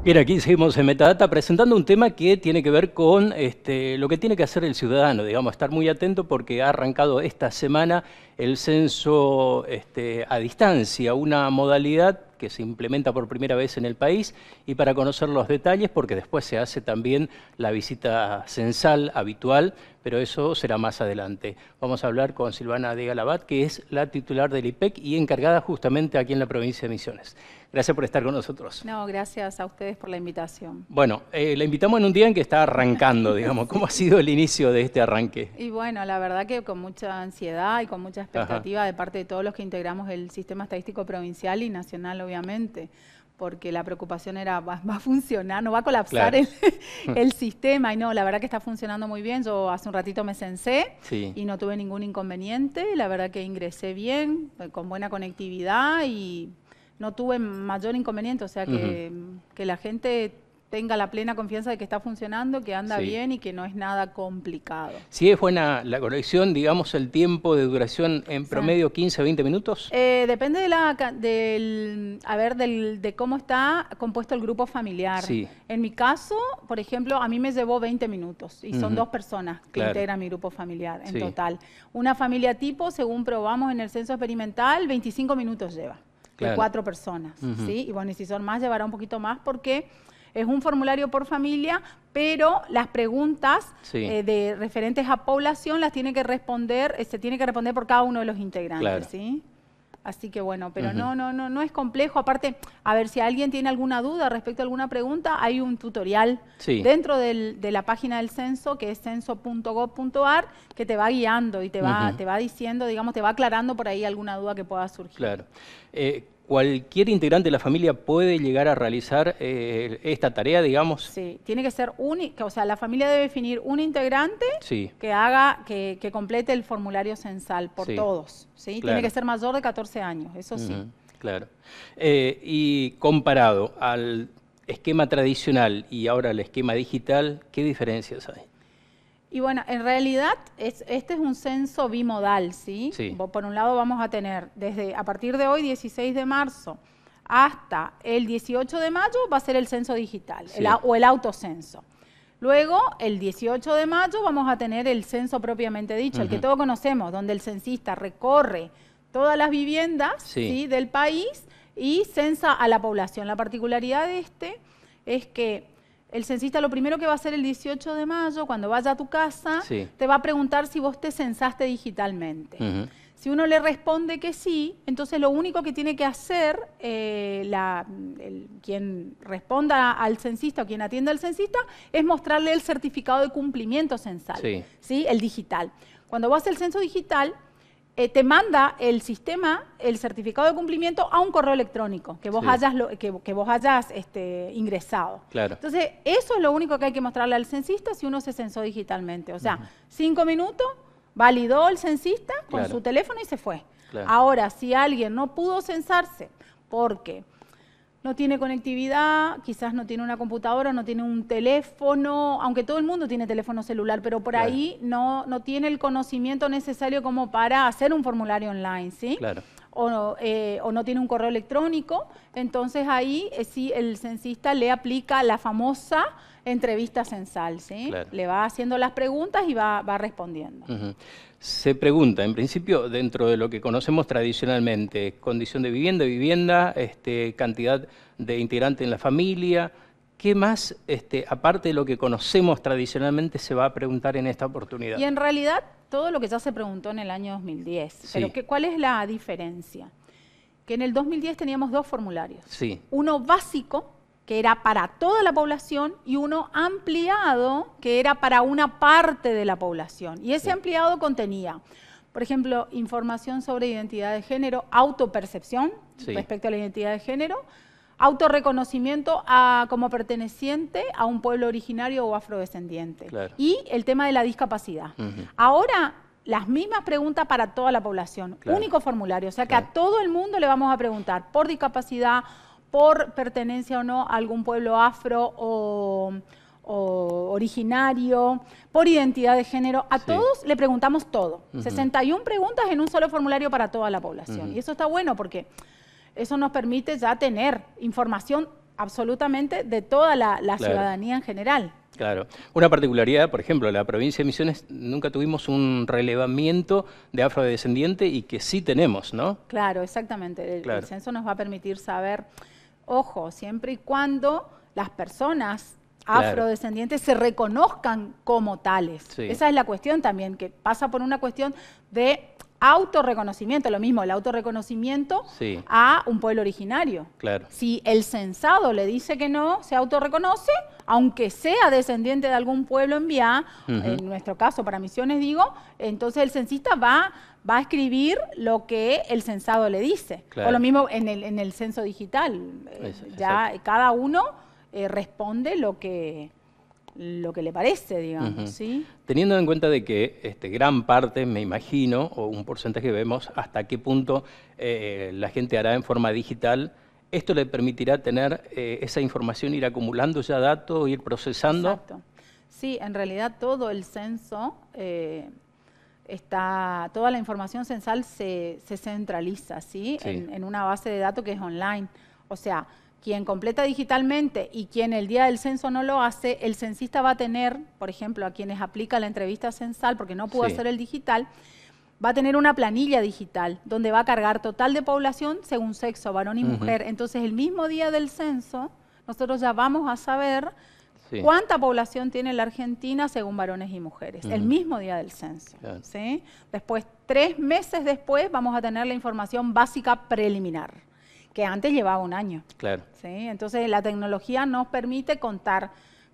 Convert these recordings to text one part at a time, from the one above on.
Bien, aquí seguimos en Metadata presentando un tema que tiene que ver con lo que tiene que hacer el ciudadano, digamos, estar muy atento porque ha arrancado esta semana el censo a distancia, una modalidad que se implementa por primera vez en el país, y para conocer los detalles, porque después se hace también la visita censal habitual, pero eso será más adelante. Vamos a hablar con Silvana de Galabat, que es la titular del IPEC y encargada justamente aquí en la provincia de Misiones. Gracias por estar con nosotros. No, gracias a ustedes por la invitación. Bueno, la invitamos en un día en que está arrancando, digamos. ¿Cómo ha sido el inicio de este arranque? Y bueno, la verdad que con mucha ansiedad y con mucha expectativa de parte de todos los que integramos el sistema estadístico provincial y nacional, obviamente, porque la preocupación era, ¿va a funcionar? ¿No va a colapsar claro. el sistema? Y no, la verdad que está funcionando muy bien. Yo hace un ratito me censé y no tuve ningún inconveniente. La verdad que ingresé bien, con buena conectividad y no tuve mayor inconveniente, o sea que la gente tenga la plena confianza de que está funcionando, que anda bien y que no es nada complicado. Si es buena la conexión, digamos, el tiempo de duración en promedio 15 a 20 minutos. Depende de cómo está compuesto el grupo familiar. Sí. En mi caso, por ejemplo, a mí me llevó 20 minutos y son 2 personas que integran mi grupo familiar en total. Una familia tipo, según probamos en el censo experimental, 25 minutos lleva. De 4 personas, ¿sí? Y bueno, y si son más, llevará un poquito más porque es un formulario por familia, pero las preguntas de referentes a población las tiene que responder, se tiene que responder por cada uno de los integrantes, ¿sí? Así que bueno, pero no es complejo. Aparte, a ver, si alguien tiene alguna duda respecto a alguna pregunta, hay un tutorial dentro de la página del censo, que es censo.gov.ar, que te va guiando y te va diciendo, digamos, te va aclarando por ahí alguna duda que pueda surgir. Claro. ¿Cualquier integrante de la familia puede llegar a realizar esta tarea, digamos? Sí, tiene que ser única, o sea, la familia debe definir un integrante que complete el formulario censal por todos, ¿sí? Claro. Tiene que ser mayor de 14 años, eso sí. Claro. Y comparado al esquema tradicional y ahora al esquema digital, ¿qué diferencias hay? Y bueno, en realidad este es un censo bimodal, ¿sí? Por un lado vamos a tener a partir de hoy, 16 de marzo, hasta el 18 de mayo va a ser el censo digital, o el autocenso. Luego, el 18 de mayo vamos a tener el censo propiamente dicho, el que todos conocemos, donde el censista recorre todas las viviendas del país y censa a la población. La particularidad de es que el censista lo primero que va a hacer el 18 de mayo, cuando vaya a tu casa, te va a preguntar si vos te censaste digitalmente. Si uno le responde que sí, entonces lo único que tiene que hacer quien responda al censista o quien atienda al censista es mostrarle el certificado de cumplimiento censal, ¿sí? El digital. Cuando vas al censo digital, te manda el sistema el certificado de cumplimiento a un correo electrónico que vos hayas ingresado. Claro. Entonces, eso es lo único que hay que mostrarle al censista si uno se censó digitalmente. O sea, 5 minutos, validó el censista con su teléfono y se fue. Claro. Ahora, si alguien no pudo censarse porque no tiene conectividad, quizás no tiene una computadora, no tiene un teléfono, aunque todo el mundo tiene teléfono celular, pero por ahí no tiene el conocimiento necesario como para hacer un formulario online, ¿sí? Claro. O no tiene un correo electrónico, entonces ahí sí el censista le aplica la famosa entrevista censal, ¿sí? Claro. Le va haciendo las preguntas y va respondiendo. Se pregunta, en principio, dentro de lo que conocemos tradicionalmente, condición de vivienda, cantidad de integrantes en la familia, ¿qué más, aparte de lo que conocemos tradicionalmente, se va a preguntar en esta oportunidad? Y en realidad, todo lo que ya se preguntó en el año 2010. Pero ¿cuál es la diferencia? Que en el 2010 teníamos 2 formularios. Uno básico, que era para toda la población, y uno ampliado, que era para una parte de la población. Y ese ampliado contenía, por ejemplo, información sobre identidad de género, autopercepción respecto a la identidad de género, autorreconocimiento como perteneciente a un pueblo originario o afrodescendiente, y el tema de la discapacidad. Ahora, las mismas preguntas para toda la población, único formulario, o sea que a todo el mundo le vamos a preguntar por discapacidad, por pertenencia o no a algún pueblo afro o originario, por identidad de género. A todos le preguntamos todo. 61 preguntas en un solo formulario para toda la población. Y eso está bueno porque eso nos permite ya tener información absolutamente de toda la ciudadanía en general. Claro. Una particularidad, por ejemplo, la provincia de Misiones nunca tuvimos un relevamiento de afrodescendiente y que sí tenemos, ¿no? Claro, exactamente. El censo nos va a permitir saber, ojo, siempre y cuando las personas afrodescendientes se reconozcan como tales. Sí. Esa es la cuestión también, que pasa por una cuestión de autorreconocimiento, lo mismo, el autorreconocimiento a un pueblo originario. Claro. Si el censado le dice que no, se autorreconoce, aunque sea descendiente de algún pueblo en vía, en nuestro caso para Misiones digo, entonces el censista va a escribir lo que el censado le dice. Claro. O lo mismo en el censo digital, ya cada uno responde lo que le parece, digamos, ¿sí? Teniendo en cuenta de que gran parte, me imagino, o un porcentaje vemos hasta qué punto la gente hará en forma digital, ¿esto le permitirá tener esa información, ir acumulando ya datos, ir procesando? Exacto. Sí, en realidad todo el censo, toda la información censal se centraliza, ¿sí? En una base de datos que es online. O sea, quien completa digitalmente y quien el día del censo no lo hace, el censista va a tener, por ejemplo, a quienes aplica la entrevista censal porque no pudo hacer el digital, va a tener una planilla digital donde va a cargar total de población según sexo, varón y mujer. Entonces, el mismo día del censo, nosotros ya vamos a saber cuánta población tiene la Argentina según varones y mujeres, el mismo día del censo. ¿Sí? Después, 3 meses después, vamos a tener la información básica preliminar, que antes llevaba un año. Claro. ¿Sí? Entonces, la tecnología nos permite contar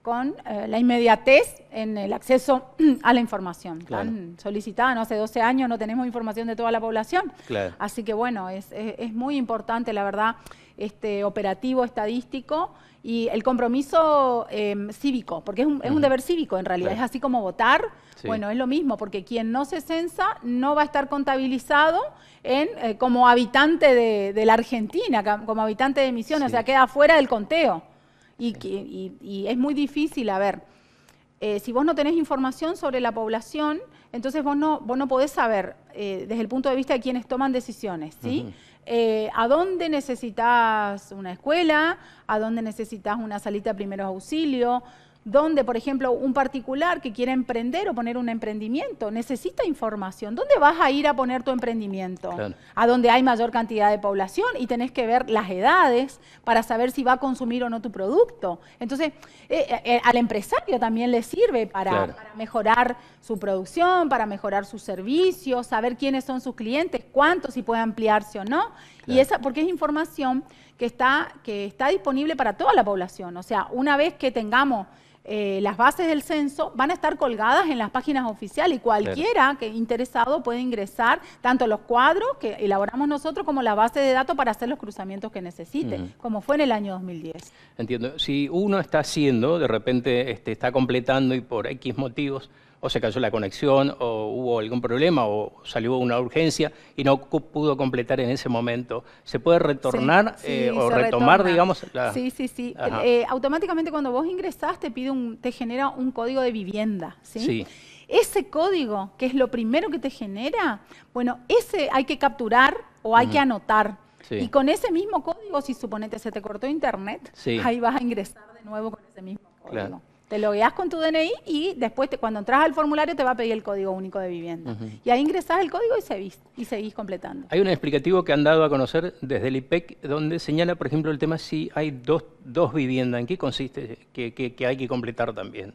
con la inmediatez en el acceso a la información. Claro. Tan solicitada, ¿no? Hace 12 años no tenemos información de toda la población. Claro. Así que, bueno, es muy importante, la verdad, este operativo estadístico y el compromiso cívico, porque es un deber cívico en realidad, es así como votar. Bueno, es lo mismo, porque quien no se censa no va a estar contabilizado como habitante de la Argentina, como habitante de Misiones, o sea, queda fuera del conteo. Y es muy difícil, a ver, si vos no tenés información sobre la población, entonces vos no podés saber, desde el punto de vista de quienes toman decisiones, ¿sí? ¿A dónde necesitas una escuela? ¿A dónde necesitas una salita de primeros auxilios? ¿Dónde, por ejemplo, un particular que quiere emprender o poner un emprendimiento necesita información? ¿Dónde vas a ir a poner tu emprendimiento? Claro. A donde hay mayor cantidad de población y tenés que ver las edades para saber si va a consumir o no tu producto. Entonces, al empresario también le sirve para mejorar su producción, para mejorar sus servicios, saber quiénes son sus clientes, cuántos, si puede ampliarse o no. Claro. Y porque es información que está disponible para toda la población. O sea, una vez que tengamos las bases del censo, van a estar colgadas en las páginas oficiales y cualquiera que interesado puede ingresar tanto los cuadros que elaboramos nosotros como la base de datos para hacer los cruzamientos que necesite, como fue en el año 2010. Entiendo. Si uno está haciendo, de repente está completando y por X motivos, o se cayó la conexión, o hubo algún problema, o salió una urgencia y no pudo completar en ese momento, ¿se puede retornar o retomar, digamos? Sí. Automáticamente cuando vos ingresás te genera un código de vivienda, ¿sí? Ese código, que es lo primero que te genera, bueno, ese hay que capturar o hay que anotar. Y con ese mismo código, si suponete se te cortó internet, ahí vas a ingresar de nuevo con ese mismo código. Claro. Te logueas con tu DNI y después cuando entras al formulario te va a pedir el código único de vivienda. Y ahí ingresás el código y seguís completando. Hay un explicativo que han dado a conocer desde el IPEC donde señala, por ejemplo, el tema si hay dos viviendas. ¿En qué consiste que hay que completar también?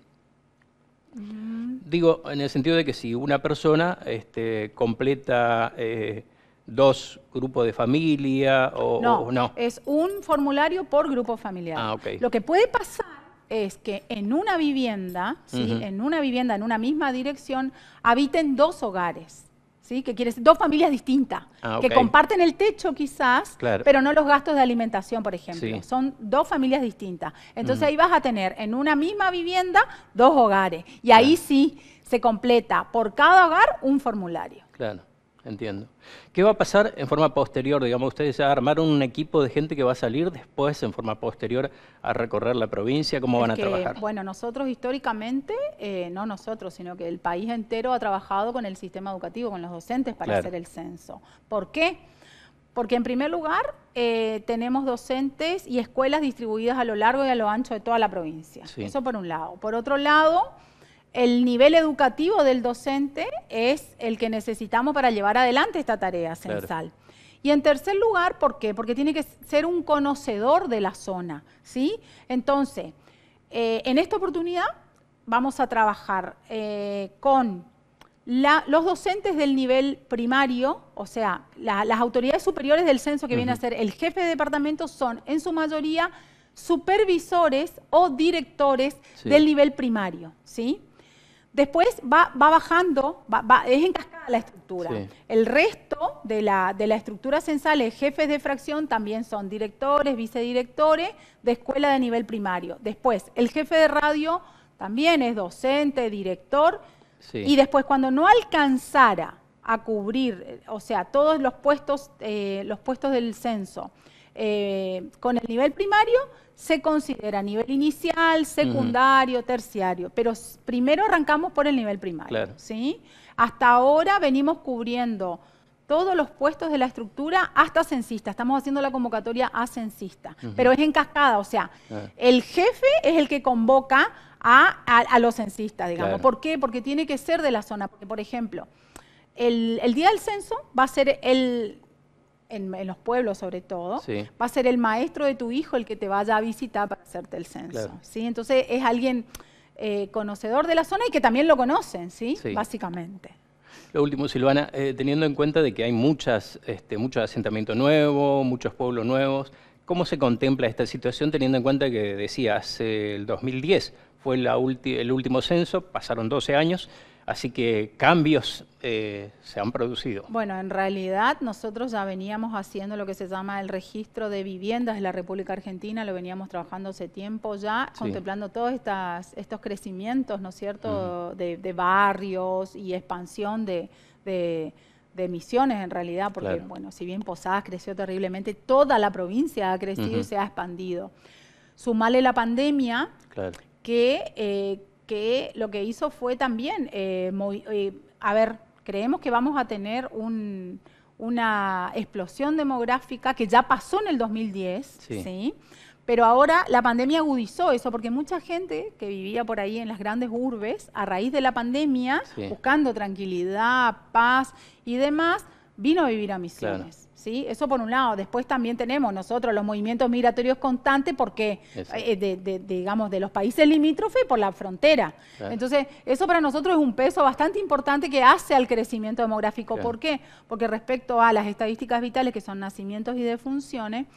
Digo, en el sentido de que si una persona completa 2 grupos de familia o no. Es un formulario por grupo familiar. Lo que puede pasar es que en una vivienda, en una misma dirección, habiten 2 hogares, ¿sí? Que quiere decir 2 familias distintas, que comparten el techo quizás, pero no los gastos de alimentación, por ejemplo. Son 2 familias distintas. Entonces ahí vas a tener en una misma vivienda 2 hogares. Y ahí sí se completa por cada hogar un formulario. Claro. Entiendo. ¿Qué va a pasar en forma posterior? Digamos, ustedes ya armaron un equipo de gente que va a salir después en forma posterior a recorrer la provincia. ¿Cómo van a trabajar? Bueno, nosotros históricamente, no nosotros, sino que el país entero ha trabajado con el sistema educativo, con los docentes para hacer el censo. ¿Por qué? Porque en primer lugar tenemos docentes y escuelas distribuidas a lo largo y a lo ancho de toda la provincia. Sí. Eso por un lado. Por otro lado, el nivel educativo del docente es el que necesitamos para llevar adelante esta tarea censal. Claro. Y en tercer lugar, ¿por qué? Porque tiene que ser un conocedor de la zona, ¿sí? Entonces, en esta oportunidad vamos a trabajar con los docentes del nivel primario, o sea, las autoridades superiores del censo que viene a ser el jefe de departamento son en su mayoría supervisores o directores del nivel primario, ¿sí? Después va bajando, es en cascada la estructura. Sí. El resto de la estructura censal, jefes de fracción, también son directores, vicedirectores de escuela de nivel primario. Después, el jefe de radio también es docente, director. Sí. Y después, cuando no alcanzara a cubrir, o sea, todos los puestos del censo con el nivel primario, se considera nivel inicial, secundario, terciario, pero primero arrancamos por el nivel primario. Claro. ¿Sí? Hasta ahora venimos cubriendo todos los puestos de la estructura hasta censista, estamos haciendo la convocatoria a censista, pero es en cascada, o sea, el jefe es el que convoca a los censistas, digamos. Claro. ¿Por qué? Porque tiene que ser de la zona, porque por ejemplo, el día del censo va a ser en los pueblos sobre todo, va a ser el maestro de tu hijo el que te vaya a visitar para hacerte el censo. Claro. ¿Sí? Entonces es alguien conocedor de la zona y que también lo conocen, ¿sí? Básicamente. Lo último, Silvana, teniendo en cuenta de que hay muchos asentamientos nuevos, muchos pueblos nuevos, ¿cómo se contempla esta situación teniendo en cuenta que decías el 2010 fue el último censo, pasaron 12 años, así que cambios se han producido? Bueno, en realidad nosotros ya veníamos haciendo lo que se llama el registro de viviendas de la República Argentina, lo veníamos trabajando hace tiempo ya, contemplando todos estos crecimientos, ¿no es cierto?, de barrios y expansión de Misiones en realidad, porque, bueno, si bien Posadas creció terriblemente, toda la provincia ha crecido y se ha expandido. Sumarle la pandemia, que lo que hizo fue también, creemos que vamos a tener una explosión demográfica que ya pasó en el 2010, ¿sí? Pero ahora la pandemia agudizó eso, porque mucha gente que vivía por ahí en las grandes urbes, a raíz de la pandemia, buscando tranquilidad, paz y demás, vino a vivir a Misiones. Claro. ¿Sí? Eso por un lado. Después también tenemos nosotros los movimientos migratorios constantes porque, digamos, de los países limítrofes por la frontera. Claro. Entonces, eso para nosotros es un peso bastante importante que hace al crecimiento demográfico. Claro. ¿Por qué? Porque respecto a las estadísticas vitales, que son nacimientos y defunciones,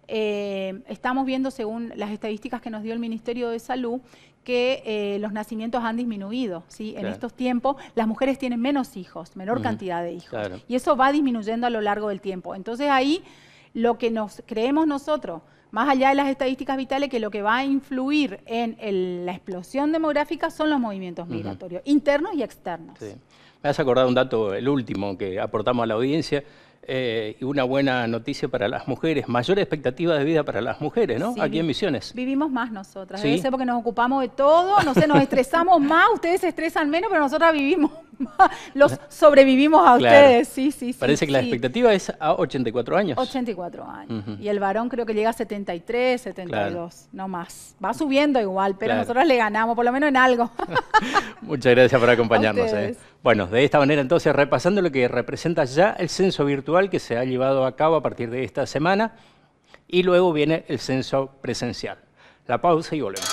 estamos viendo, según las estadísticas que nos dio el Ministerio de Salud, que los nacimientos han disminuido, ¿sí? En estos tiempos las mujeres tienen menos hijos, menor cantidad de hijos. Claro. Y eso va disminuyendo a lo largo del tiempo. Entonces ahí lo que nos creemos nosotros, más allá de las estadísticas vitales, que lo que va a influir en la explosión demográfica son los movimientos migratorios, internos y externos. Sí. Me has acordado un dato, el último, que aportamos a la audiencia, y una buena noticia para las mujeres, mayor expectativa de vida para las mujeres, ¿no? Sí, aquí en Misiones. Vivimos más nosotras, ¿sí? Debe ser porque nos ocupamos de todo, no sé, nos estresamos más, ustedes se estresan menos, pero nosotras vivimos más, sobrevivimos a ustedes, sí. Parece que la expectativa es a 84 años. 84 años, y el varón creo que llega a 73, 72, no más. Va subiendo igual, pero nosotros le ganamos, por lo menos en algo. Muchas gracias por acompañarnos. Bueno, de esta manera entonces, repasando lo que representa ya el censo virtual que se ha llevado a cabo a partir de esta semana, y luego viene el censo presencial. La pausa y volvemos.